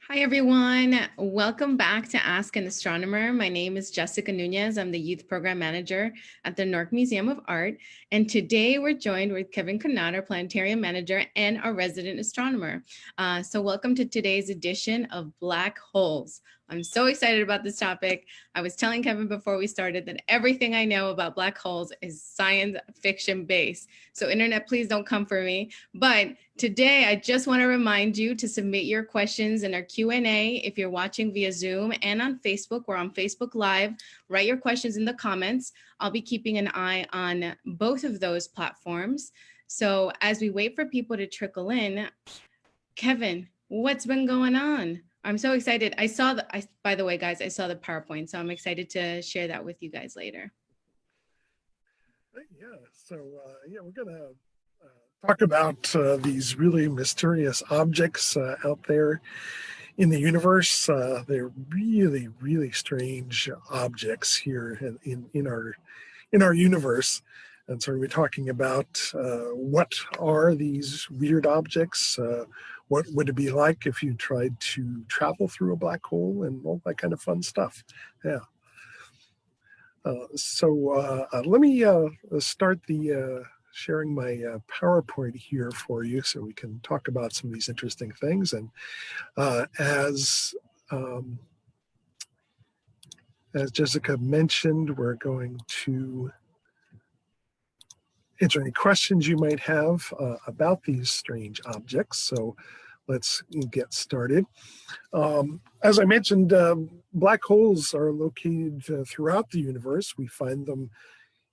Hi, everyone. Welcome back to Ask an Astronomer. My name is Jessica Nunez. I'm the Youth Program Manager at the Newark Museum of Art. And today we're joined with Kevin Connaught, our Planetarium Manager and our resident astronomer. So welcome to today's edition of Black Holes. I'm so excited about this topic. I was telling Kevin before we started that everything I know about black holes is science fiction based. So internet, please don't come for me. But today, I just want to remind you to submit your questions in our Q&A if you're watching via Zoom and on Facebook. We're on Facebook Live. Write your questions in the comments. I'll be keeping an eye on both of those platforms. So as we wait for people to trickle in, Kevin, what's been going on? I'm so excited. By the way, guys, I saw the PowerPoint, so I'm excited to share that with you guys later. We're going to talk about these really mysterious objects out there in the universe. They're really, really strange objects here in our universe. And so we're talking about what are these weird objects? What would it be like if you tried to travel through a black hole and all that kind of fun stuff? Yeah. Let me start the sharing my PowerPoint here for you so we can talk about some of these interesting things. And as Jessica mentioned, we're going to answer any questions you might have about these strange objects. So let's get started. As I mentioned, black holes are located throughout the universe. We find them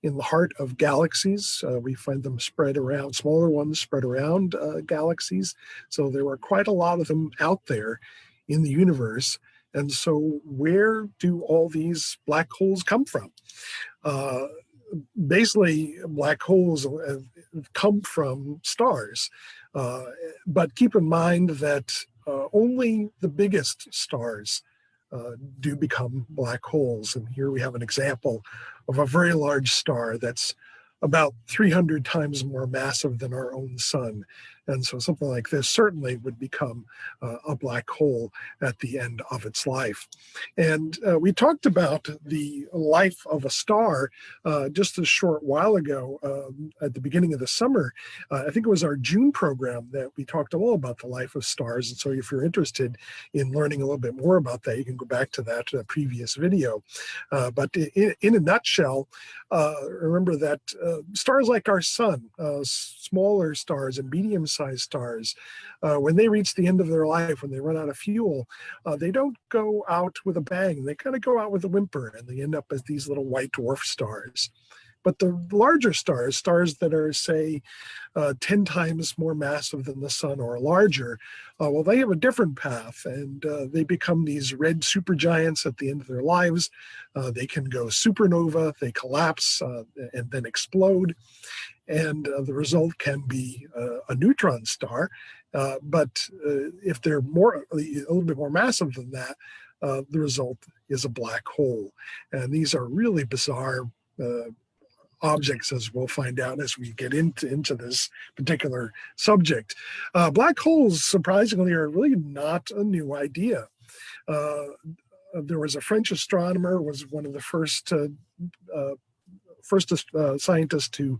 in the heart of galaxies. We find them spread around, smaller ones spread around galaxies. So there are quite a lot of them out there in the universe. And so where do all these black holes come from? Basically, black holes come from stars. But keep in mind that only the biggest stars do become black holes. And here we have an example of a very large star that's about 300 times more massive than our own sun. And so something like this certainly would become a black hole at the end of its life. And we talked about the life of a star just a short while ago at the beginning of the summer. I think it was our June program that we talked all about the life of stars. And so if you're interested in learning a little bit more about that, you can go back to that previous video. But in a nutshell, remember that stars like our sun, smaller stars and medium-sized stars, when they reach the end of their life, when they run out of fuel, they don't go out with a bang. They kind of go out with a whimper, and they end up as these little white dwarf stars. But the larger stars, stars that are, say, 10 times more massive than the sun or larger, well, they have a different path, and they become these red supergiants at the end of their lives. They can go supernova, they collapse and then explode, and the result can be a neutron star. But if they're a little bit more massive than that, the result is a black hole. And these are really bizarre objects, as we'll find out as we get into this particular subject. Black holes, surprisingly, are really not a new idea. There was a French astronomer, was one of the first scientists to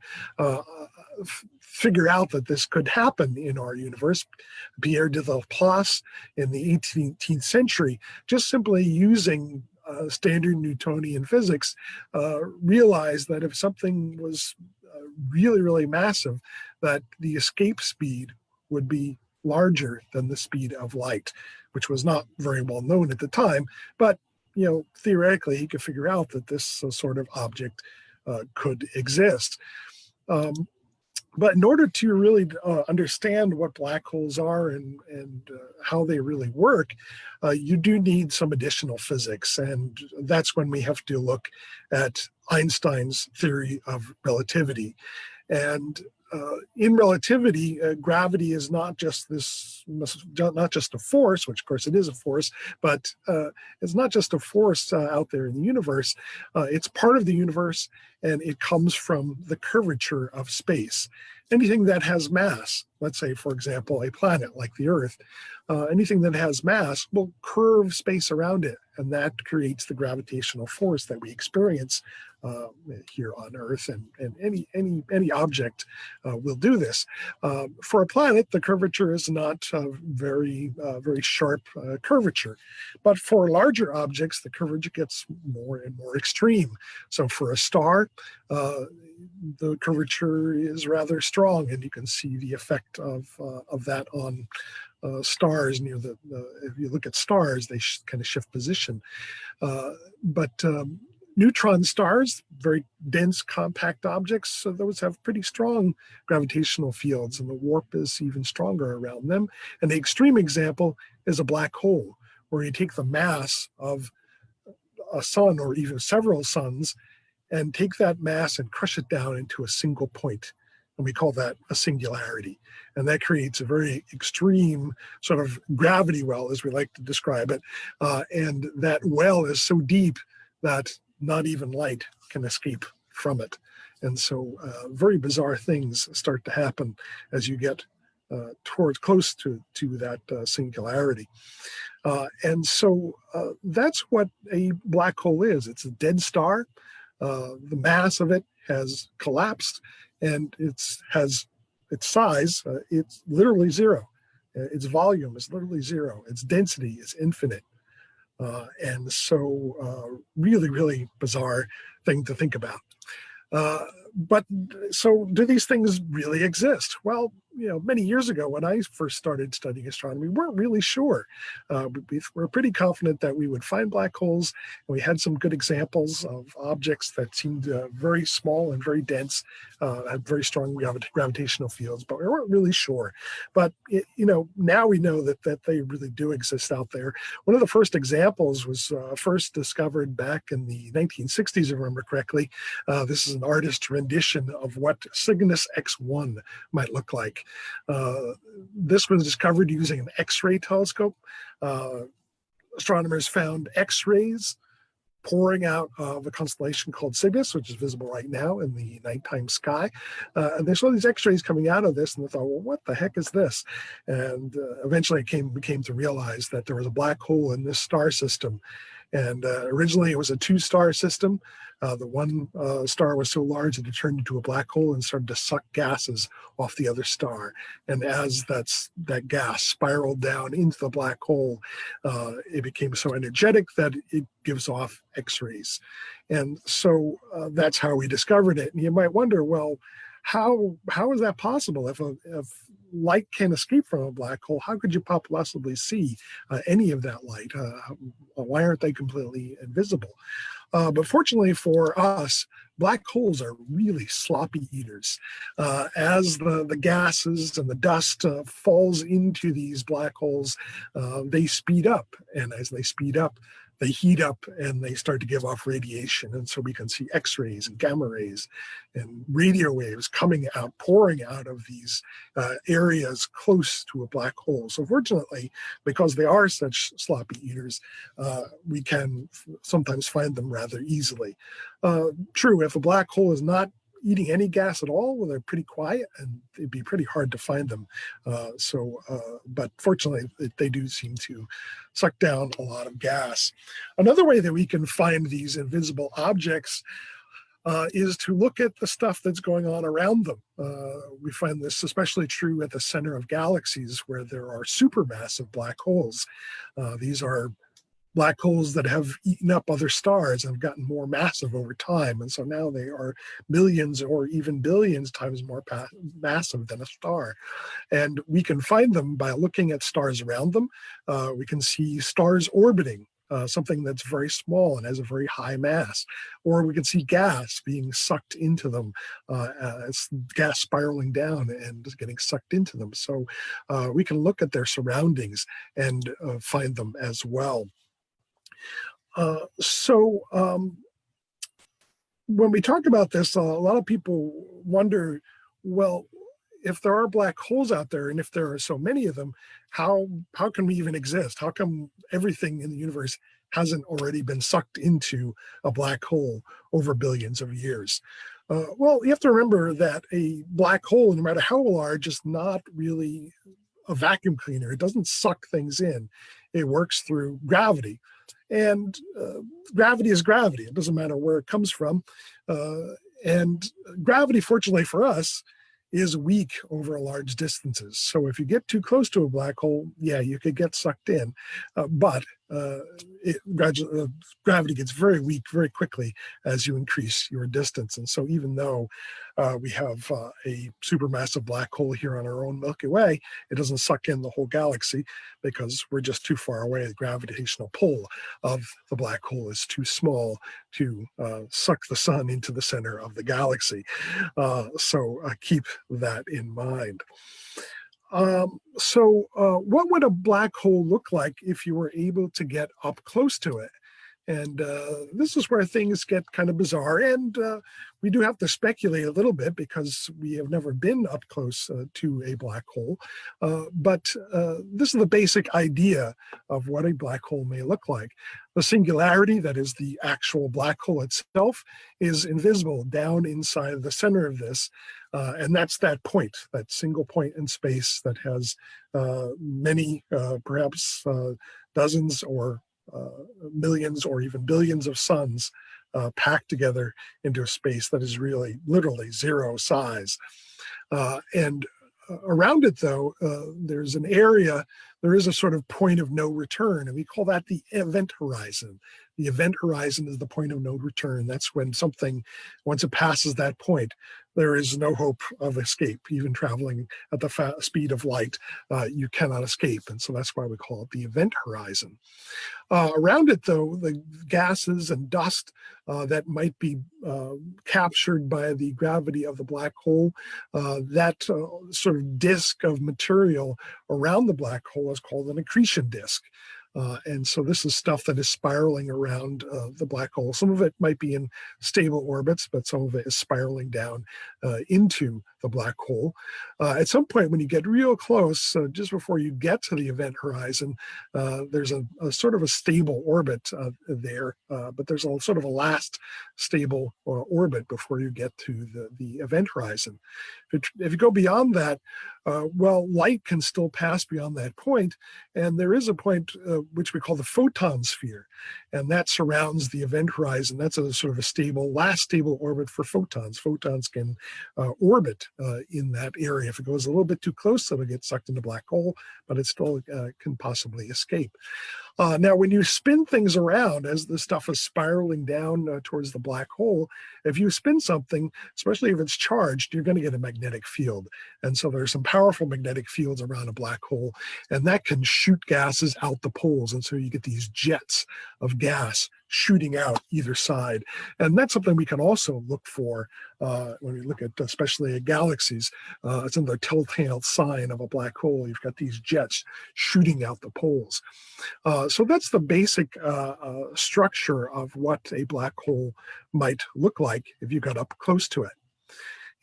figure out that this could happen in our universe. Pierre de Laplace in the 18th century, just simply using standard Newtonian physics, realized that if something was really, really massive, that the escape speed would be larger than the speed of light, which was not very well known at the time. But theoretically, he could figure out that this sort of object could exist. But in order to really understand what black holes are and how they really work, you do need some additional physics. And that's when we have to look at Einstein's theory of relativity. And in relativity, gravity is not just a force, which of course it is a force, but it's not just a force out there in the universe. It's part of the universe, and it comes from the curvature of space. Anything that has mass, let's say, for example, a planet like the Earth, anything that has mass will curve space around it, and that creates the gravitational force that we experience here on Earth, and any object will do this. For a planet, the curvature is not very sharp curvature, but for larger objects, the curvature gets more and more extreme. So for a star, the curvature is rather strong, and you can see the effect of that on stars near if you look at stars, they kind of shift position. But neutron stars, very dense, compact objects, so those have pretty strong gravitational fields, and the warp is even stronger around them. And the extreme example is a black hole, where you take the mass of a sun or even several suns and take that mass and crush it down into a single point. And we call that a singularity. And that creates a very extreme sort of gravity well, as we like to describe it. And that well is so deep that not even light can escape from it. And so very bizarre things start to happen as you get close to that singularity. And so that's what a black hole is. It's a dead star. The mass of it has collapsed, and its size, it's literally zero. Its volume is literally zero. Its density is infinite. And so really, really bizarre thing to think about. But so do these things really exist? Well, many years ago when I first started studying astronomy, we weren't really sure. We were pretty confident that we would find black holes, and we had some good examples of objects that seemed very small and very dense, had very strong gravitational fields, but we weren't really sure. But now we know that they really do exist out there. One of the first examples was first discovered back in the 1960s, if I remember correctly. This is an artist's rendition of what Cygnus X1 might look like. This was discovered using an X-ray telescope. Astronomers found X-rays pouring out of a constellation called Cygnus, which is visible right now in the nighttime sky. And they saw these X-rays coming out of this, and they thought, well, what the heck is this? And eventually it became to realize that there was a black hole in this star system. And originally it was a two-star system. The one star was so large that it turned into a black hole and started to suck gases off the other star. And as that gas spiraled down into the black hole, it became so energetic that it gives off X-rays. And so that's how we discovered it. And you might wonder, well, how is that possible? If light can escape from a black hole, how could you possibly see any of that light? Why aren't they completely invisible? But fortunately for us, black holes are really sloppy eaters. As the gases and the dust falls into these black holes, they speed up. And as they speed up, they heat up and they start to give off radiation. And so we can see X-rays and gamma rays and radio waves coming out, pouring out of these areas close to a black hole. So fortunately, because they are such sloppy eaters, we can sometimes find them rather easily. True, if a black hole is not eating any gas at all, well, they're pretty quiet and it'd be pretty hard to find them. But fortunately, they do seem to suck down a lot of gas. Another way that we can find these invisible objects is to look at the stuff that's going on around them. We find this especially true at the center of galaxies, where there are supermassive black holes. These are black holes that have eaten up other stars and have gotten more massive over time. And so now they are millions or even billions times more massive than a star. And we can find them by looking at stars around them. We can see stars orbiting, something that's very small and has a very high mass. Or we can see gas being sucked into them, as gas spiraling down and getting sucked into them. So we can look at their surroundings and find them as well. When we talk about this, a lot of people wonder, well, if there are black holes out there, and if there are so many of them, how can we even exist? How come everything in the universe hasn't already been sucked into a black hole over billions of years? Well, you have to remember that a black hole, no matter how large, is not really a vacuum cleaner. It doesn't suck things in. It works through gravity. And gravity is gravity. It doesn't matter where it comes from. And gravity, fortunately for us, is weak over large distances. So if you get too close to a black hole, yeah, you could get sucked in. But gravity gets very weak very quickly as you increase your distance. And so even though we have a supermassive black hole here on our own Milky Way, it doesn't suck in the whole galaxy because we're just too far away. The gravitational pull of the black hole is too small to suck the sun into the center of the galaxy. So keep that in mind. What would a black hole look like if you were able to get up close to it? And this is where things get kind of bizarre. And we do have to speculate a little bit because we have never been up close to a black hole. But this is the basic idea of what a black hole may look like. The singularity, that is the actual black hole itself, is invisible down inside the center of this. And that's that point, that single point in space that has many, perhaps dozens or millions or even billions of suns packed together into a space that is really literally zero size. And around it, though, there's an area, there is a sort of point of no return, and we call that the event horizon. The event horizon is the point of no return. That's when something, once it passes that point, there is no hope of escape. Even traveling at the speed of light, you cannot escape. And so that's why we call it the event horizon. Around it, though, the gases and dust that might be captured by the gravity of the black hole, that sort of disk of material around the black hole is called an accretion disk. And so this is stuff that is spiraling around the black hole. Some of it might be in stable orbits, but some of it is spiraling down into the black hole. At some point, when you get real close, just before you get to the event horizon, there's a sort of a stable orbit there, but there's a sort of a last stable orbit before you get to the event horizon. If you go beyond that, well, light can still pass beyond that point, and there is a point which we call the photon sphere, and that surrounds the event horizon. That's a sort of a stable, last stable orbit for photons. Photons can orbit in that area. If it goes a little bit too close, it'll get sucked into the black hole, but it still can possibly escape. Now, when you spin things around as the stuff is spiraling down towards the black hole, if you spin something, especially if it's charged, you're going to get a magnetic field. And so there's some powerful magnetic fields around a black hole, and that can shoot gases out the poles. And so you get these jets of gas shooting out either side. And that's something we can also look for when we look at, especially at galaxies. It's another telltale sign of a black hole. You've got these jets shooting out the poles. So that's the basic structure of what a black hole might look like if you got up close to it.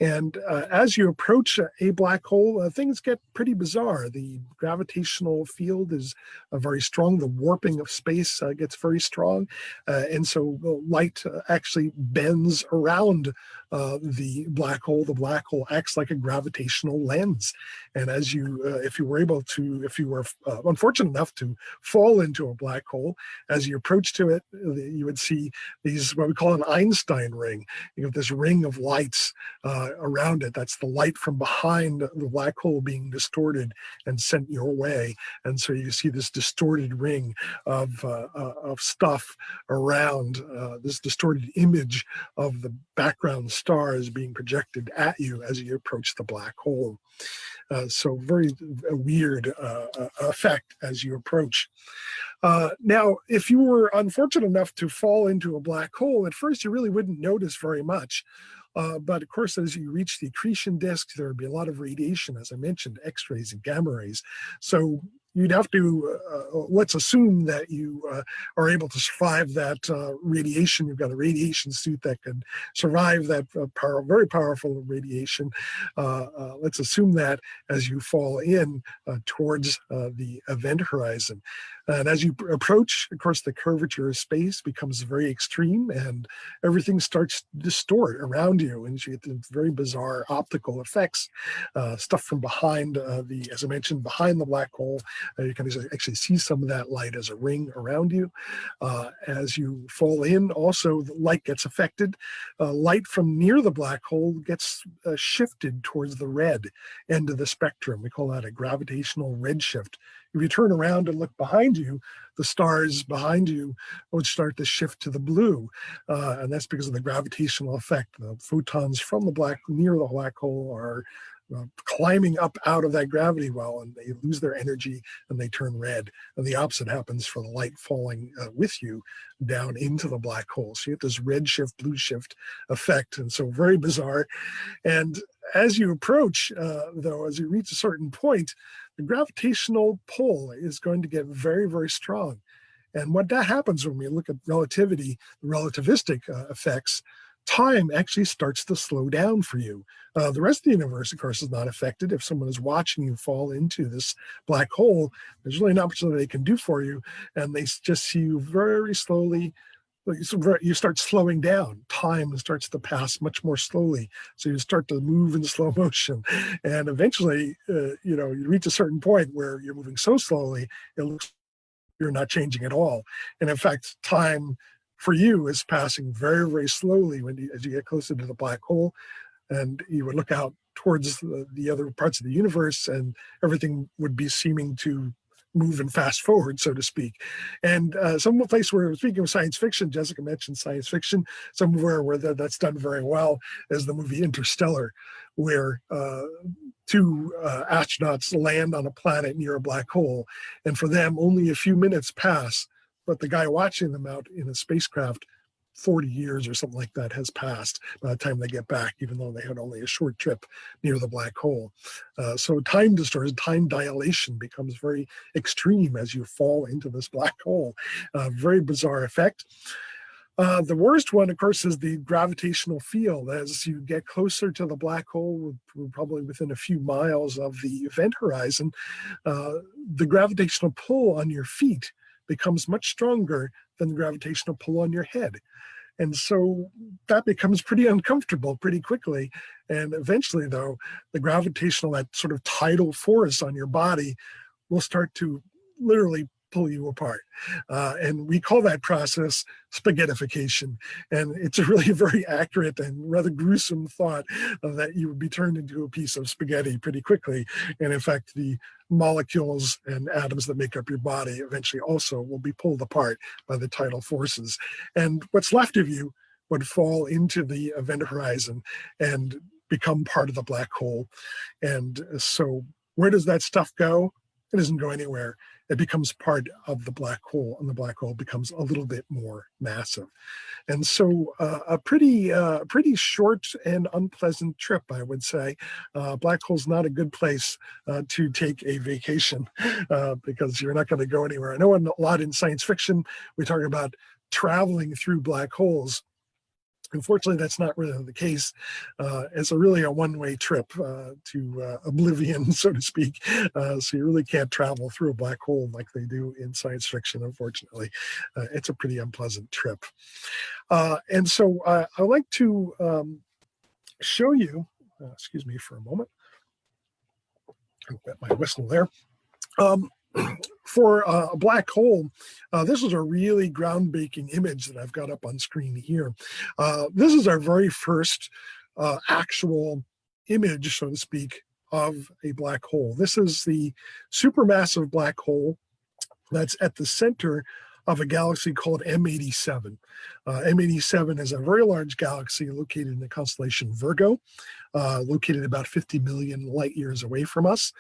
And as you approach a black hole, things get pretty bizarre. The gravitational field is very strong. The warping of space gets very strong. And so light actually bends around the black hole. The black hole acts like a gravitational lens. And as you, if you were unfortunate enough to fall into a black hole, as you approach to it, you would see these, what we call an Einstein ring. You have this ring of lights around it. That's the light from behind the black hole being distorted and sent your way. And so you see this distorted ring of stuff around, this distorted image of the background stars being projected at you as you approach the black hole. So very weird effect as you approach. Now, if you were unfortunate enough to fall into a black hole, at first you really wouldn't notice very much. But of course, as you reach the accretion disk, there would be a lot of radiation, as I mentioned, X-rays and gamma rays. So you'd have to, let's assume that you are able to survive that radiation. You've got a radiation suit that can survive that very powerful radiation. Let's assume that as you fall in towards the event horizon. And as you approach, of course, the curvature of space becomes very extreme and everything starts to distort around you. And you get the very bizarre optical effects, stuff from behind as I mentioned, behind the black hole. You can actually see some of that light as a ring around you. As you fall in, also the light gets affected. Light from near the black hole gets shifted towards the red end of the spectrum. We call that a gravitational red shift. If you turn around and look behind you, the stars behind you would start to shift to the blue. And that's because of the gravitational effect. The photons from near the black hole are climbing up out of that gravity well, and they lose their energy and they turn red. And the opposite happens for the light falling with you down into the black hole. So you get this red shift, blue shift effect. And so very bizarre. And as you approach, though, as you reach a certain point, the gravitational pull is going to get very, very strong. And what that happens when we look at relativity, the relativistic effects, time actually starts to slow down for you. The rest of the universe, of course, is not affected. If someone is watching you fall into this black hole, there's really not much that they can do for you. And they just see you very slowly. You start slowing down. Time starts to pass much more slowly. So you start to move in slow motion. And eventually, you reach a certain point where you're moving so slowly, it looks you're not changing at all. And in fact, time for you is passing very, very slowly as you get closer to the black hole. And you would look out towards the other parts of the universe, and everything would be seeming to move and fast forward, so to speak. And some place where, speaking of science fiction, Jessica mentioned science fiction, somewhere where that's done very well is the movie Interstellar, where two astronauts land on a planet near a black hole. And for them, only a few minutes pass, but the guy watching them out in a spacecraft, 40 years or something like that has passed by the time they get back, even though they had only a short trip near the black hole. So time distortion, time dilation becomes very extreme as you fall into this black hole. Very bizarre effect. The worst one, of course, is the gravitational field. As you get closer to the black hole, we're probably within a few miles of the event horizon, the gravitational pull on your feet becomes much stronger than the gravitational pull on your head. And so that becomes pretty uncomfortable pretty quickly. And eventually, though, the gravitational, that sort of tidal force on your body will start to literally pull you apart. And we call that process spaghettification. And it's a really very accurate and rather gruesome thought that you would be turned into a piece of spaghetti pretty quickly. And in fact, the molecules and atoms that make up your body eventually also will be pulled apart by the tidal forces. And what's left of you would fall into the event horizon and become part of the black hole. And so where does that stuff go? It doesn't go anywhere. It becomes part of the black hole, and the black hole becomes a little bit more massive. And so a pretty short and unpleasant trip, I would say. Black hole's not a good place to take a vacation because you're not going to go anywhere. I know a lot in science fiction, we talk about traveling through black holes. Unfortunately, that's not really the case. It's really a one-way trip to oblivion, so to speak. So you really can't travel through a black hole like they do in science fiction, unfortunately. It's a pretty unpleasant trip. And so I like to show you, excuse me for a moment. I'll get my whistle there. For a black hole, this is a really groundbreaking image that I've got up on screen here. This is our very first actual image, so to speak, of a black hole. This is the supermassive black hole that's at the center of a galaxy called M87. M87 is a very large galaxy located in the constellation Virgo, located about 50 million light years away from us.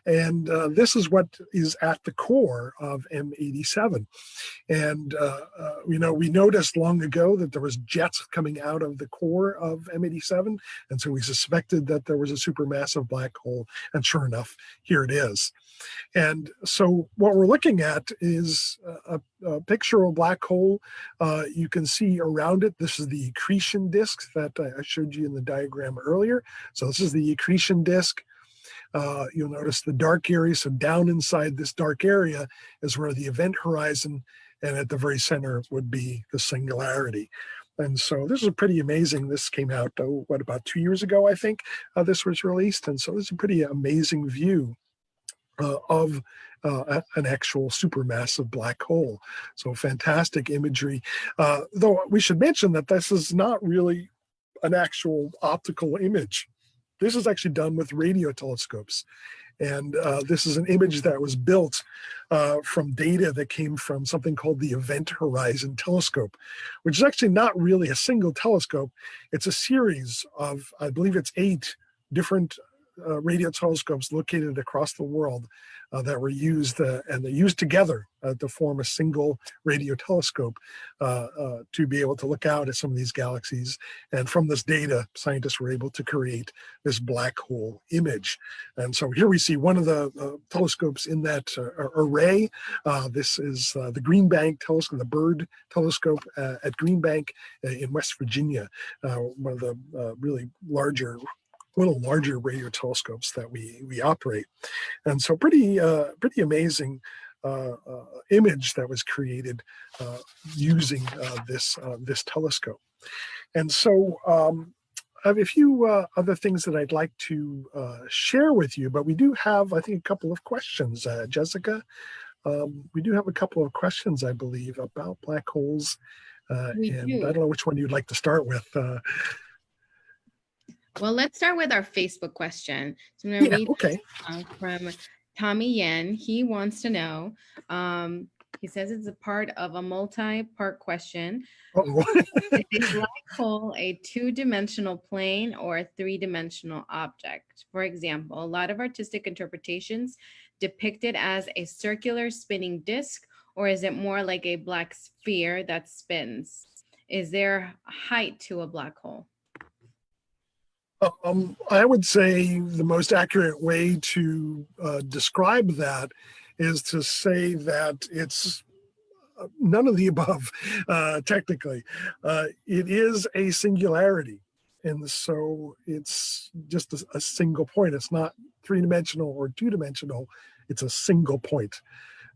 And this is what is at the core of M87. And, we noticed long ago that there was jets coming out of the core of M87. And so we suspected that there was a supermassive black hole. And sure enough, here it is. And so what we're looking at is a picture of a black hole. You can see around it, this is the accretion disk that I showed you in the diagram earlier. So this is the accretion disk. You'll notice the dark area. So down inside this dark area is where the event horizon, and at the very center would be the singularity. And so this is pretty amazing. This came out, about 2 years ago, I think, this was released. And so this is a pretty amazing view of an actual supermassive black hole. So fantastic imagery. Though we should mention that this is not really an actual optical image. This is actually done with radio telescopes. And this is an image that was built from data that came from something called the Event Horizon Telescope, which is actually not really a single telescope. It's a series of, I believe it's 8 different radio telescopes located across the world that were used, and they're used together to form a single radio telescope to be able to look out at some of these galaxies. And from this data, scientists were able to create this black hole image. And so here we see one of the telescopes in that array. This is the Green Bank telescope, the Bird telescope at Green Bank in West Virginia, one of the really little larger radio telescopes that we operate. And so pretty amazing image that was created using this telescope. And so I have a few other things that I'd like to share with you, but we do have, I think, a couple of questions, Jessica. We do have a couple of questions, I believe, about black holes. And I don't know which one you'd like to start with. Well, let's start with our Facebook question. So I'm going to read okay. From Tommy Yen. He wants to know, he says it's a part of a multi-part question. Is a black hole a 2-dimensional plane or a 3-dimensional object? For example, a lot of artistic interpretations depict it as a circular spinning disk, or is it more like a black sphere that spins? Is there height to a black hole? I would say the most accurate way to describe that is to say that it's none of the above, technically. It is a singularity. And so it's just a single point. It's not 3-dimensional or 2-dimensional. It's a single point.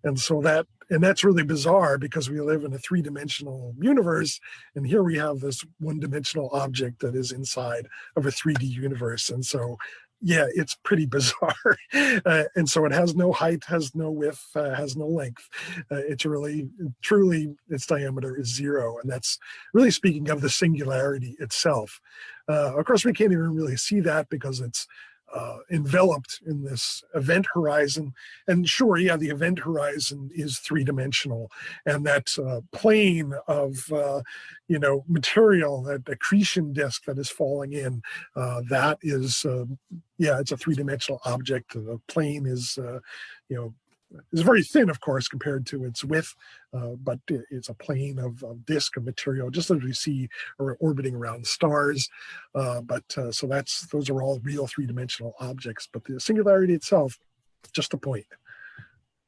And so that's really bizarre because we live in a 3-dimensional universe. And here we have this 1-dimensional object that is inside of a 3D universe. And so, yeah, it's pretty bizarre. And so it has no height, has no width, has no length. It's really, truly, its diameter is 0. And that's really speaking of the singularity itself. Of course, we can't even really see that because it's enveloped in this event horizon. And sure, yeah, the event horizon is 3-dimensional, and that plane of material, that accretion disk that is falling in, that is it's a 3-dimensional object. The plane is is very thin, of course, compared to its width, but it's a plane of disk of material, just as we see orbiting around stars. So those are all real 3-dimensional objects, but the singularity itself, just a point.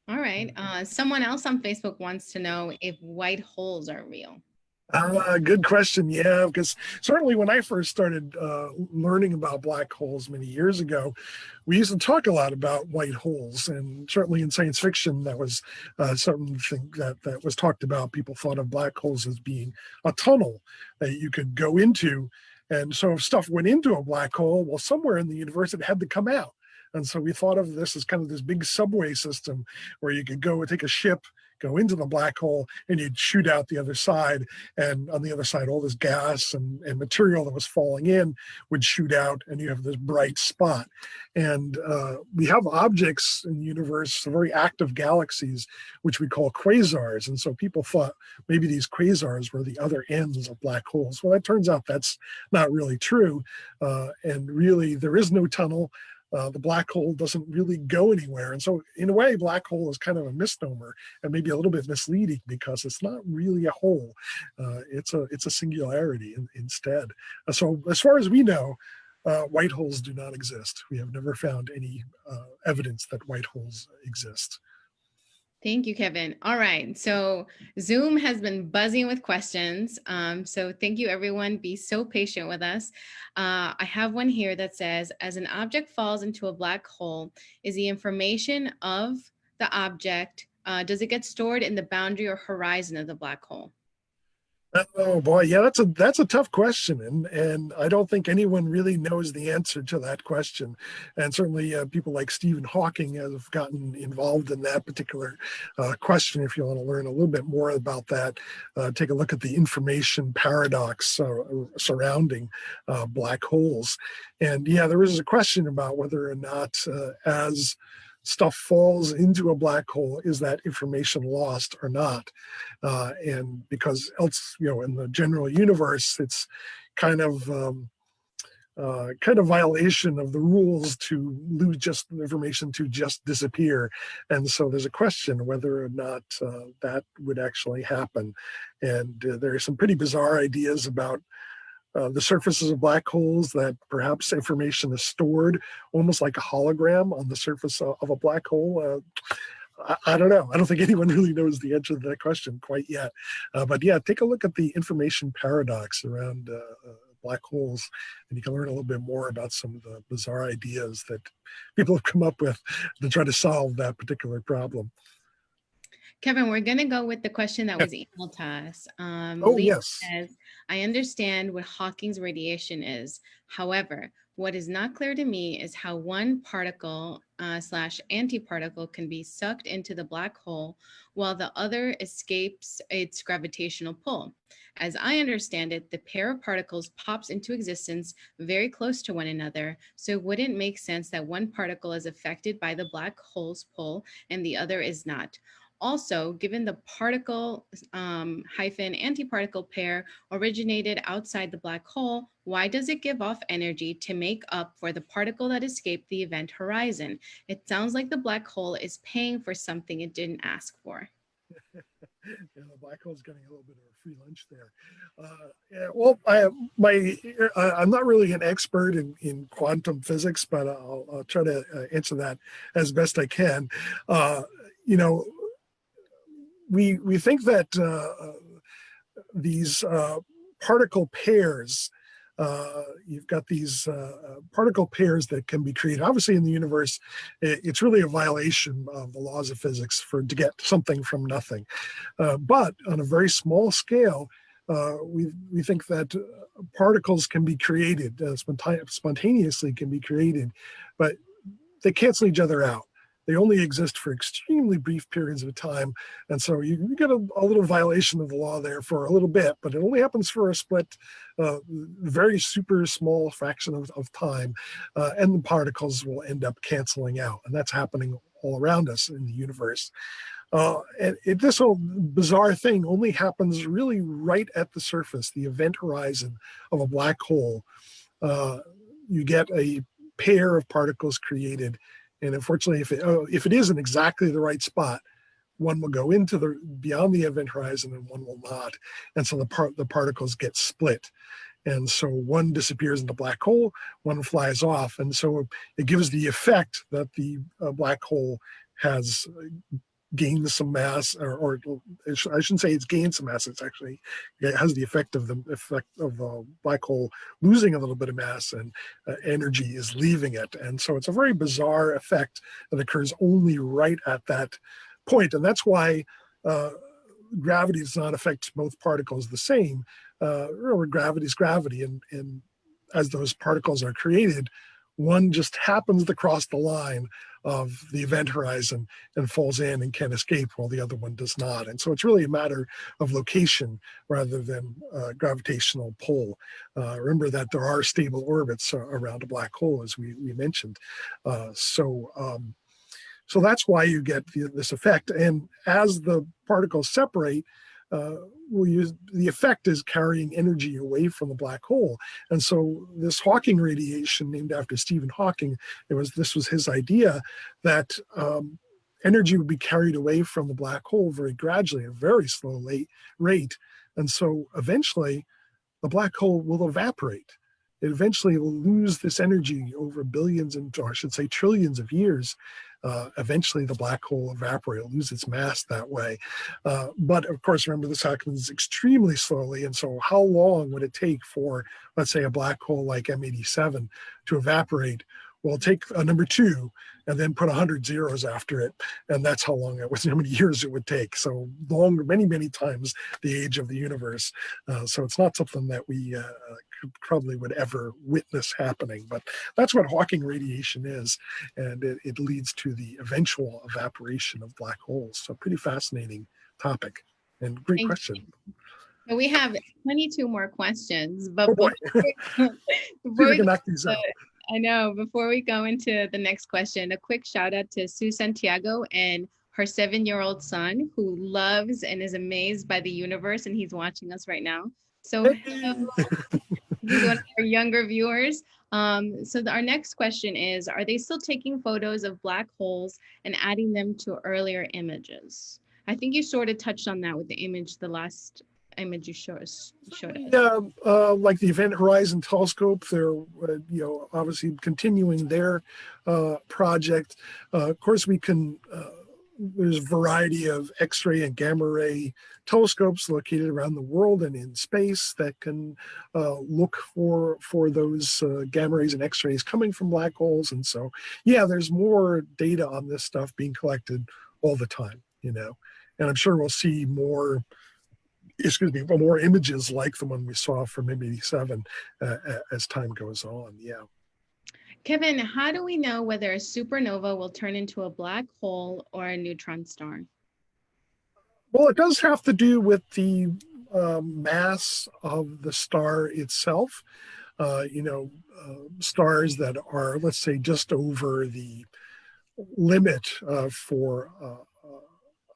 All right. Someone else on Facebook wants to know if white holes are real. Good question. Yeah, because certainly when I first started learning about black holes many years ago, we used to talk a lot about white holes, and certainly in science fiction, that was something that was talked about. People thought of black holes as being a tunnel that you could go into. And so if stuff went into a black hole, well, somewhere in the universe, it had to come out. And so we thought of this as kind of this big subway system where you could go and take a ship, go into the black hole, and you'd shoot out the other side. And on the other side, all this gas and material that was falling in would shoot out, and you have this bright spot. And we have objects in the universe, very active galaxies, which we call quasars. And so people thought maybe these quasars were the other ends of black holes. Well, it turns out that's not really true. And really, there is no tunnel. The black hole doesn't really go anywhere. And so in a way, black hole is kind of a misnomer and maybe a little bit misleading because it's not really a hole. It's a singularity instead. So as far as we know, white holes do not exist. We have never found any evidence that white holes exist. Thank you, Kevin. All right. So Zoom has been buzzing with questions. So thank you, everyone. Be so patient with us. I have one here that says, as an object falls into a black hole, is the information of the object, does it get stored in the boundary or horizon of the black hole? Oh boy, yeah, that's a tough question, and I don't think anyone really knows the answer to that question. And certainly, people like Stephen Hawking have gotten involved in that particular question. If you want to learn a little bit more about that, take a look at the information paradox surrounding black holes. And yeah, there is a question about whether or not, as stuff falls into a black hole, is that information lost or not? And because else, in the general universe, it's kind of violation of the rules to lose just information to just disappear. And so there's a question whether or not that would actually happen. And there are some pretty bizarre ideas about the surfaces of black holes, that perhaps information is stored almost like a hologram on the surface of a black hole. I don't know. I don't think anyone really knows the answer to that question quite yet. But yeah, take a look at the information paradox around black holes, and you can learn a little bit more about some of the bizarre ideas that people have come up with to try to solve that particular problem. Kevin, we're going to go with the question that was emailed to us. Oh, Lisa yes. says, I understand what Hawking's radiation is. However, what is not clear to me is how one particle slash antiparticle can be sucked into the black hole while the other escapes its gravitational pull. As I understand it, the pair of particles pops into existence very close to one another, so it wouldn't make sense that one particle is affected by the black hole's pull and the other is not. Also, given the particle hyphen antiparticle pair originated outside the black hole, why does it give off energy to make up for the particle that escaped the event horizon? It sounds like the black hole is paying for something it didn't ask for. Yeah, the black hole's getting a little bit of a free lunch there. Yeah, well, I'm not really an expert in quantum physics, but I'll try to answer that as best I can. You know, we think that these particle pairs, you've got these particle pairs that can be created. Obviously, in the universe, it's really a violation of the laws of physics to get something from nothing. But on a very small scale, we think that particles can be created, spontaneously can be created, but they cancel each other out. They only exist for extremely brief periods of time. And so you get a little violation of the law there for a little bit, but it only happens for a split, very super small fraction of time. And the particles will end up canceling out. And that's happening all around us in the universe. And this whole bizarre thing only happens really right at the surface, the event horizon of a black hole. You get a pair of particles created. And unfortunately, if it isn't exactly the right spot, one will go into beyond the event horizon and one will not. And so the particles get split. And so one disappears in the black hole, one flies off. And so it gives the effect that the black hole has gained some mass, or I shouldn't say it's gained some mass. It has the effect of the black hole losing a little bit of mass, and energy is leaving it. And so it's a very bizarre effect that occurs only right at that point. And that's why gravity does not affect both particles the same. Remember, gravity is gravity, and as those particles are created, one just happens to cross the line of the event horizon and falls in and can escape, while the other one does not. And so it's really a matter of location rather than gravitational pull. Remember that there are stable orbits around a black hole, as we mentioned. So that's why you get this effect. And as the particles separate, the effect is carrying energy away from the black hole. And so this Hawking radiation, named after Stephen Hawking, this was his idea, that energy would be carried away from the black hole very gradually, at a very slow rate. And so eventually the black hole will evaporate. it eventually will lose this energy over billions and, or I should say trillions of years. Eventually the black hole evaporate, it'll lose its mass that way. But of course, remember this happens extremely slowly. And so how long would it take for, let's say, a black hole like M87 to evaporate? Well, take a number 2 and then put 100 zeros after it. And that's how long it was, how many years it would take. So longer, many, many times the age of the universe. So it's not something that we probably would ever witness happening. But that's what Hawking radiation is. And it leads to the eventual evaporation of black holes. So pretty fascinating topic and great Thank question. you. So we have 22 more questions, but Oh boy, see if before we we can go knock these out. I know. Before we go into the next question, a quick shout out to Sue Santiago and her 7-year-old son who loves and is amazed by the universe, and he's watching us right now. So Hey. he's one of our younger viewers. Our next question is, are they still taking photos of black holes and adding them to earlier images? I think you sort of touched on that with the image, the last image you showed us. Yeah, like the Event Horizon Telescope, they're obviously continuing their project. Of course, we can. There's a variety of X-ray and gamma ray telescopes located around the world and in space that can look for those gamma rays and X-rays coming from black holes. And so, yeah, there's more data on this stuff being collected all the time. And I'm sure we'll see more more images like the one we saw from M87 as time goes on. Yeah. Kevin, how do we know whether a supernova will turn into a black hole or a neutron star? Well, it does have to do with the mass of the star itself. Stars that are, let's say, just over the limit for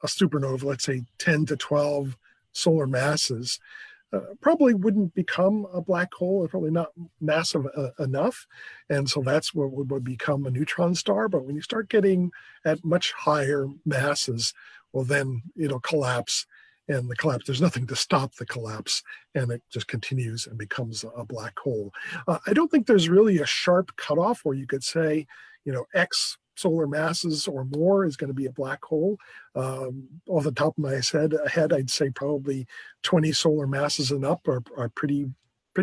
a supernova, let's say 10 to 12 solar masses, probably wouldn't become a black hole. It's probably not massive enough. And so that's what would become a neutron star. But when you start getting at much higher masses, well, then it'll collapse. And the collapse, there's nothing to stop the collapse. And it just continues and becomes a black hole. I don't think there's really a sharp cutoff where you could say, X solar masses or more is going to be a black hole. Off the top of my head, I'd say probably 20 solar masses and up are pretty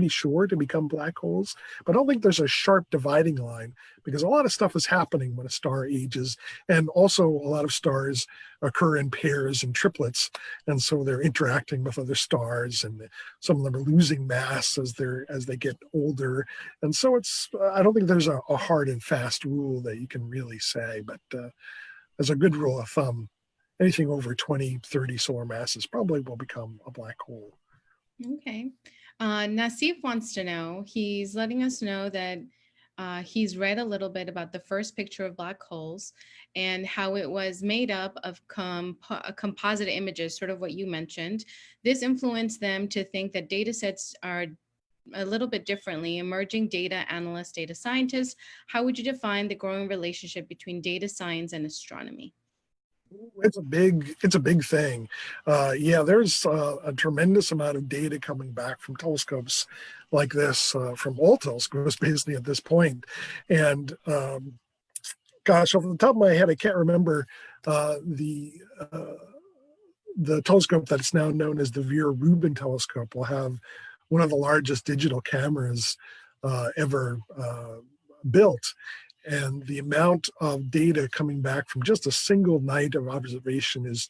sure to become black holes. But I don't think there's a sharp dividing line because a lot of stuff is happening when a star ages. And also a lot of stars occur in pairs and triplets. And so they're interacting with other stars and some of them are losing mass as they get older. And so I don't think there's a hard and fast rule that you can really say, but as a good rule of thumb, anything over 20, 30 solar masses probably will become a black hole. Okay. Nasif wants to know, he's letting us know that he's read a little bit about the first picture of black holes and how it was made up of composite images, sort of what you mentioned. This influenced them to think that data sets are a little bit differently. Emerging data analysts, data scientists, how would you define the growing relationship between data science and astronomy? It's a big thing. Yeah, there's a tremendous amount of data coming back from telescopes like this, from all telescopes basically at this point. And gosh, off the top of my head, I can't remember the telescope that's now known as the Vera Rubin telescope will have one of the largest digital cameras ever built. And the amount of data coming back from just a single night of observation is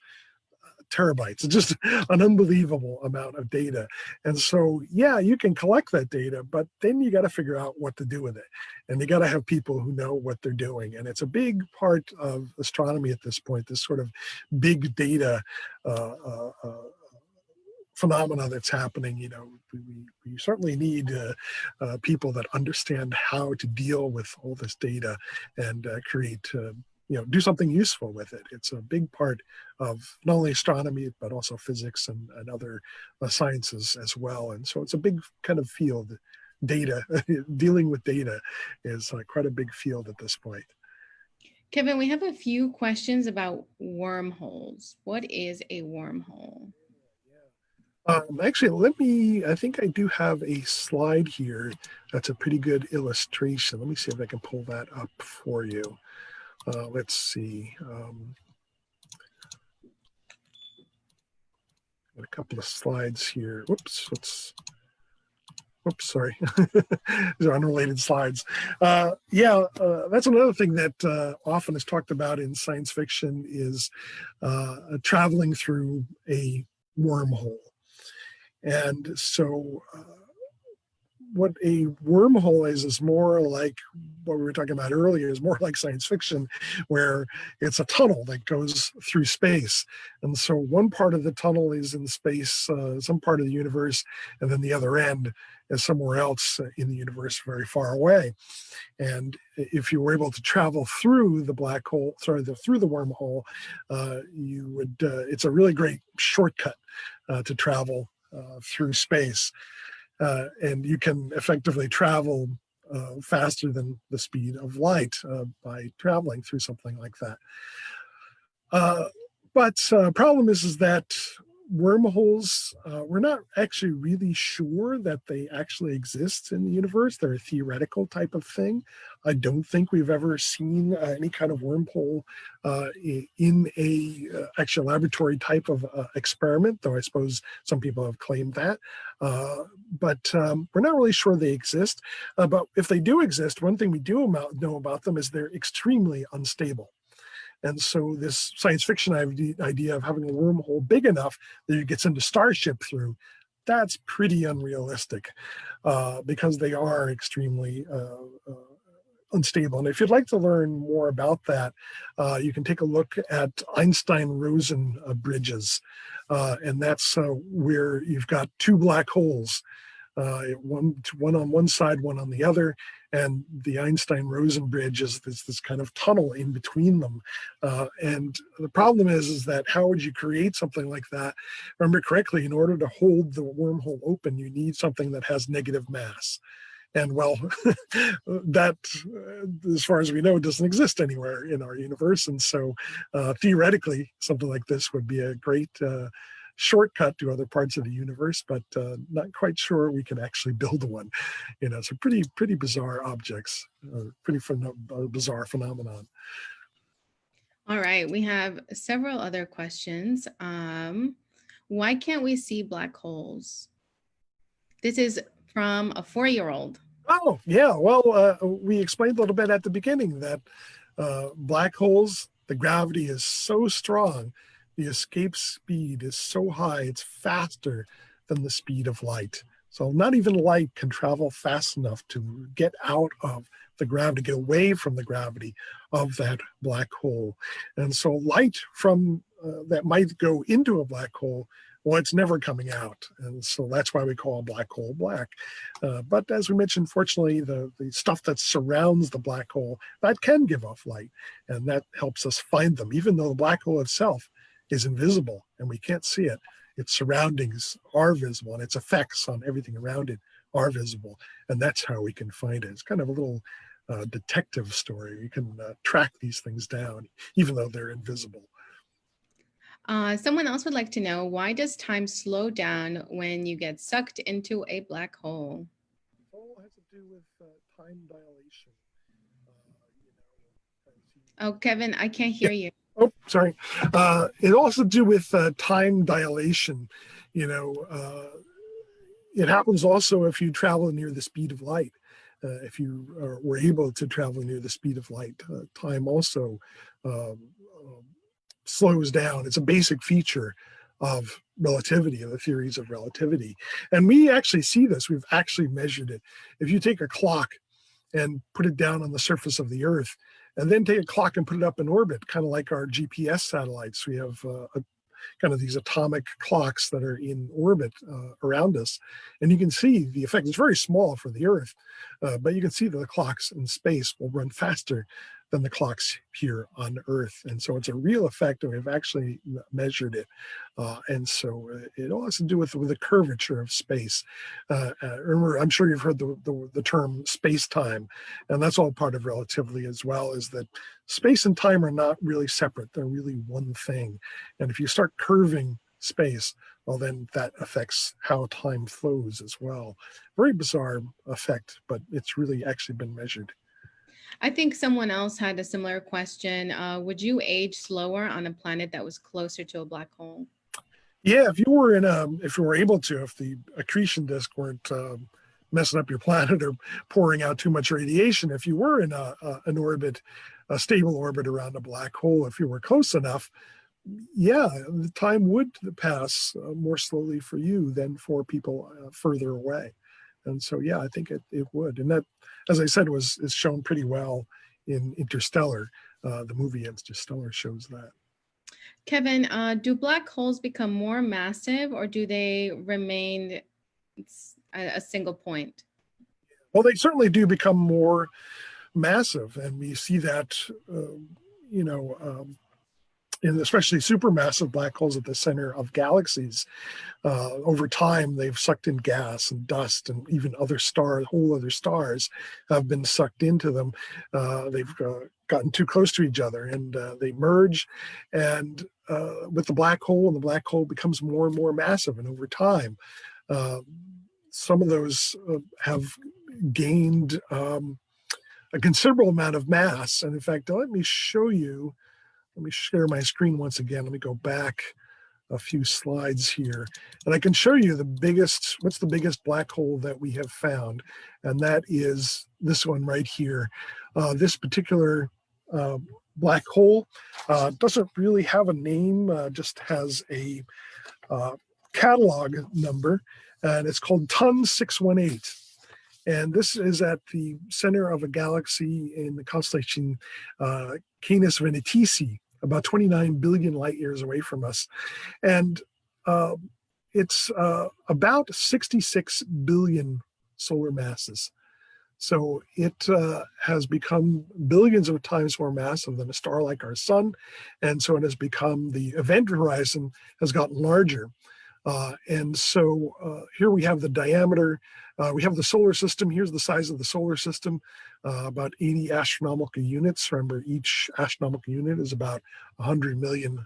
terabytes. It's just an unbelievable amount of data. And so, yeah, you can collect that data, but then you got to figure out what to do with it. And you got to have people who know what they're doing. And it's a big part of astronomy at this point, this sort of big data phenomena that's happening. We certainly need people that understand how to deal with all this data and create do something useful with it. It's a big part of not only astronomy but also physics and other sciences as well. And so it's a big kind of field. Data dealing with data is quite a big field at this point. Kevin, we have a few questions about wormholes. What is a wormhole? Actually, I think I do have a slide here. That's a pretty good illustration. Let me see if I can pull that up for you. Let's see. Got a couple of slides here. Whoops, sorry. These are unrelated slides. That's another thing that often is talked about in science fiction is traveling through a wormhole. And so what a wormhole is more like what we were talking about earlier, is more like science fiction, where it's a tunnel that goes through space. And so one part of the tunnel is in space, some part of the universe, and then the other end is somewhere else in the universe very far away. And if you were able to travel through the black hole, through the wormhole, you would, it's a really great shortcut to travel through space. And you can effectively travel faster than the speed of light by traveling through something like that. But problem is that wormholes, we're not actually really sure that they actually exist in the universe. They're a theoretical type of thing. I don't think we've ever seen any kind of wormhole in a actual laboratory type of experiment, though I suppose some people have claimed that. But we're not really sure they exist. But if they do exist, one thing we do know about them is they're extremely unstable. And so this science fiction idea of having a wormhole big enough that it gets into Starship through, that's pretty unrealistic because they are extremely unstable. And if you'd like to learn more about that, you can take a look at Einstein-Rosen bridges. And that's where you've got two black holes, one on one side, one on the other. And the Einstein-Rosen bridge is this kind of tunnel in between them. And the problem is that how would you create something like that? Remember correctly, in order to hold the wormhole open, you need something that has negative mass. And well, that, as far as we know, doesn't exist anywhere in our universe. And so theoretically, something like this would be a great shortcut to other parts of the universe, but not quite sure we can actually build one. It's a pretty bizarre objects, bizarre phenomenon. All right, we have several other questions. Why can't we see black holes? This is from a 4-year-old. Oh, yeah. Well, we explained a little bit at the beginning that black holes, the gravity is so strong, the escape speed is so high, it's faster than the speed of light. So not even light can travel fast enough to get out of the gravity, get away from the gravity of that black hole. And so light from that might go into a black hole, well, it's never coming out. And so that's why we call a black hole black. But as we mentioned, fortunately, the stuff that surrounds the black hole, that can give off light. And that helps us find them, even though the black hole itself is invisible and we can't see it. Its surroundings are visible and its effects on everything around it are visible. And that's how we can find it. It's kind of a little detective story. You can track these things down, even though they're invisible. Someone else would like to know, why does time slow down when you get sucked into a black hole? It all has to do with time dilation. Oh, Kevin, I can't hear you. Oh, sorry. It also do with time dilation. It happens also if you travel near the speed of light. If you were able to travel near the speed of light, time also um, slows down. It's a basic feature of relativity, of the theories of relativity. And we actually see this. We've actually measured it. If you take a clock and put it down on the surface of the Earth, and then take a clock and put it up in orbit, kind of like our GPS satellites. We have kind of these atomic clocks that are in orbit around us. And you can see the effect. It's very small for the Earth, but you can see that the clocks in space will run faster than the clocks here on Earth. And so it's a real effect, and we've actually measured it. And so it all has to do with the curvature of space. Remember, I'm sure you've heard the term space-time, and that's all part of relativity as well, is that space and time are not really separate. They're really one thing. And if you start curving space, well, then that affects how time flows as well. Very bizarre effect, but it's really actually been measured. I think someone else had a similar question. Would you age slower on a planet that was closer to a black hole? Yeah, if you were able to, if the accretion disk weren't messing up your planet or pouring out too much radiation, if you were in an orbit, a stable orbit around a black hole, if you were close enough, yeah, the time would pass more slowly for you than for people further away. And so, yeah, I think it would. And that, as I said, is shown pretty well in Interstellar. The movie Interstellar shows that. Kevin, do black holes become more massive or do they remain a single point? Well, they certainly do become more massive, and we see that, you know, in especially supermassive black holes at the center of galaxies. Over time, they've sucked in gas and dust, and even other stars, whole other stars, have been sucked into them. They've gotten too close to each other, and they merge. And with the black hole, and the black hole becomes more and more massive. And over time, some of those have gained a considerable amount of mass. And in fact, let me show you. Let me share my screen once again. Let me go back a few slides here. And I can show you what's the biggest black hole that we have found. And that is this one right here. This particular black hole doesn't really have a name, just has a catalog number, and it's called Ton 618. And this is at the center of a galaxy in the constellation Canis Venatici, about 29 billion light years away from us. And it's about 66 billion solar masses. So it has become billions of times more massive than a star like our sun. And so it has become, the event horizon has gotten larger. And so here we have the diameter. We have the solar system. Here's the size of the solar system, about 80 astronomical units. Remember, each astronomical unit is about 100 million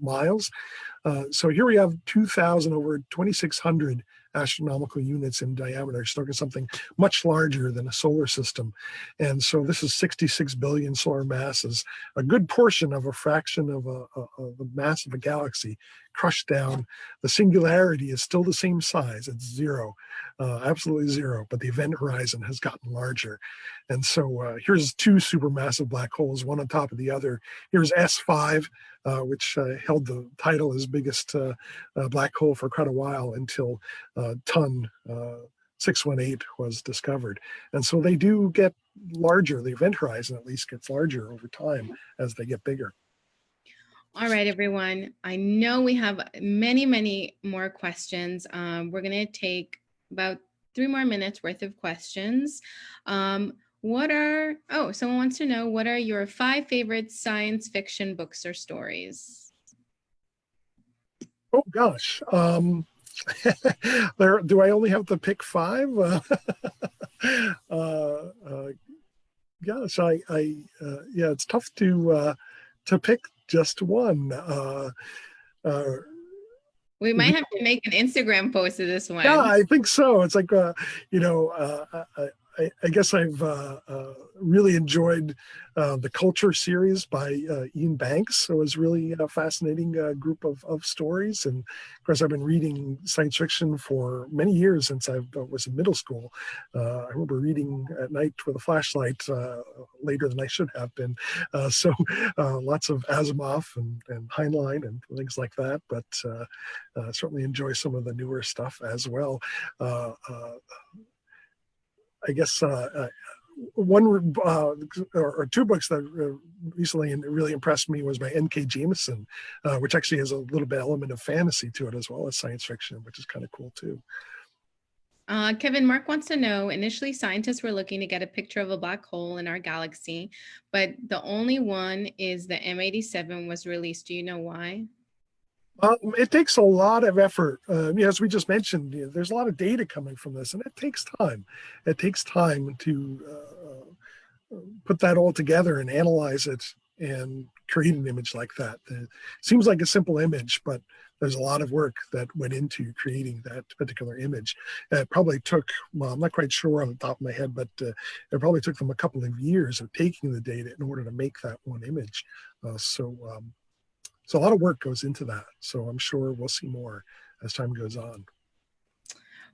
miles. So here we have 2,000 over 2,600 astronomical units in diameter, so something much larger than a solar system. And so this is 66 billion solar masses, a good portion of a fraction of the mass of a galaxy crushed down. The singularity is still the same size. It's zero, absolutely zero, but the event horizon has gotten larger. And so here's two supermassive black holes, one on top of the other. Here's S5, which held the title as biggest black hole for quite a while until Ton 618 was discovered. And so they do get larger. The event horizon at least gets larger over time as they get bigger. All right, everyone. I know we have many, many more questions. We're going to take about 3 more minutes worth of questions. Someone wants to know, what are your 5 favorite science fiction books or stories? Oh, gosh. Do I only have to pick 5? Gosh, yeah, it's tough to pick just one. We might have to make an Instagram post of this one. Yeah, I think so. It's like, I guess I've really enjoyed the Culture series by Ian Banks. It was really a fascinating group of stories. And of course, I've been reading science fiction for many years since I was in middle school. I remember reading at night with a flashlight later than I should have been. So lots of Asimov and Heinlein and things like that. But certainly enjoy some of the newer stuff as well. I guess one or 2 books that recently really impressed me was by N.K. Jemisin, which actually has a little bit element of fantasy to it as well as science fiction, which is kind of cool too. Kevin, Mark wants to know, initially scientists were looking to get a picture of a black hole in our galaxy, but the only one is the M87 was released. Do you know why? It takes a lot of effort. As we just mentioned, there's a lot of data coming from this, and it takes time. It takes time to put that all together and analyze it and create an image like that. It seems like a simple image, but there's a lot of work that went into creating that particular image. It probably took, well, I'm not quite sure on the top of my head, but it probably took them a couple of years of taking the data in order to make that one image. So a lot of work goes into that. So I'm sure we'll see more as time goes on.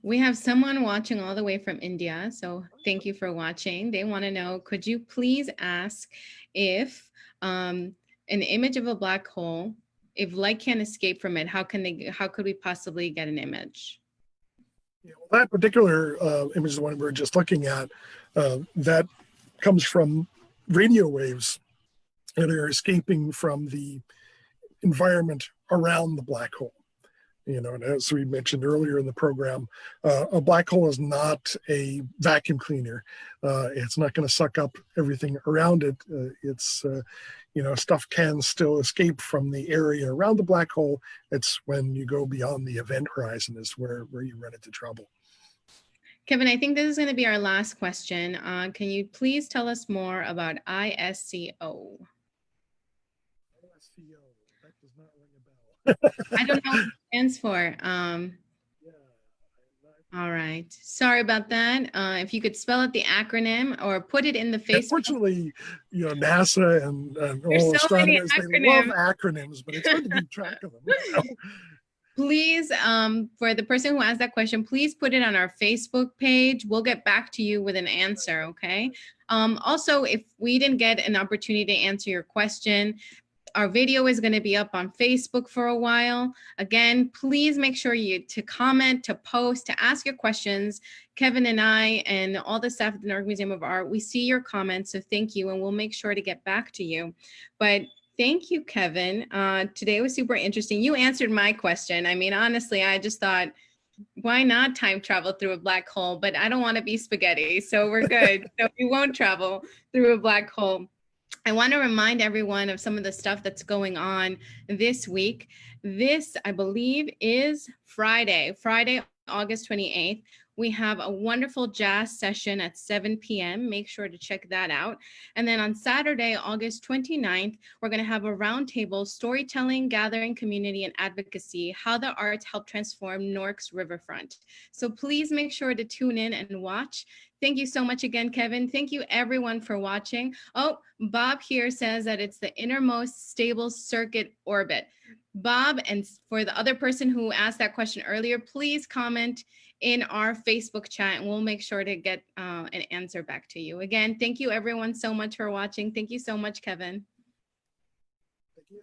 We have someone watching all the way from India, so thank you for watching. They want to know, could you please ask if an image of a black hole, if light can't escape from it, how could we possibly get an image? Yeah, well, that particular image, the one we're just looking at, that comes from radio waves that are escaping from the environment around the black hole. You know, and as we mentioned earlier in the program, a black hole is not a vacuum cleaner. It's not going to suck up everything around it. You know, stuff can still escape from the area around the black hole. It's when you go beyond the event horizon is where you run into trouble. Kevin, I think this is going to be our last question. Can you please tell us more about ISCO? ISCO, that does not ring a bell. I don't know what it stands for. All right. Sorry about that. If you could spell out the acronym or put it in the Facebook. Unfortunately, you know, NASA and all so astronomers, they love acronyms, but it's hard to keep track of them. You know? Please, for the person who asked that question, please put it on our Facebook page. We'll get back to you with an answer, okay? Also, if we didn't get an opportunity to answer your question, our video is going to be up on Facebook for a while. Again, please make sure to comment, to post, to ask your questions. Kevin and I and all the staff at the Newark Museum of Art, we see your comments, so thank you, and we'll make sure to get back to you. But thank you, Kevin. Today was super interesting. You answered my question. I mean, honestly, I just thought, why not time travel through a black hole? But I don't want to be spaghetti, so we're good. So we won't travel through a black hole. I want to remind everyone of some of the stuff that's going on this week. This, I believe, is Friday, August 28th. We have a wonderful jazz session at 7 p.m. Make sure to check that out. And then on Saturday, August 29th, we're going to have a roundtable, storytelling, gathering, community, and advocacy, how the arts help transform Newark's riverfront. So please make sure to tune in and watch. Thank you so much again, Kevin. Thank you everyone for watching. Oh, Bob here says that it's the innermost stable circuit orbit. Bob, and for the other person who asked that question earlier, please comment in our Facebook chat and we'll make sure to get an answer back to you. Again, thank you everyone so much for watching. Thank you so much, Kevin. Thank you.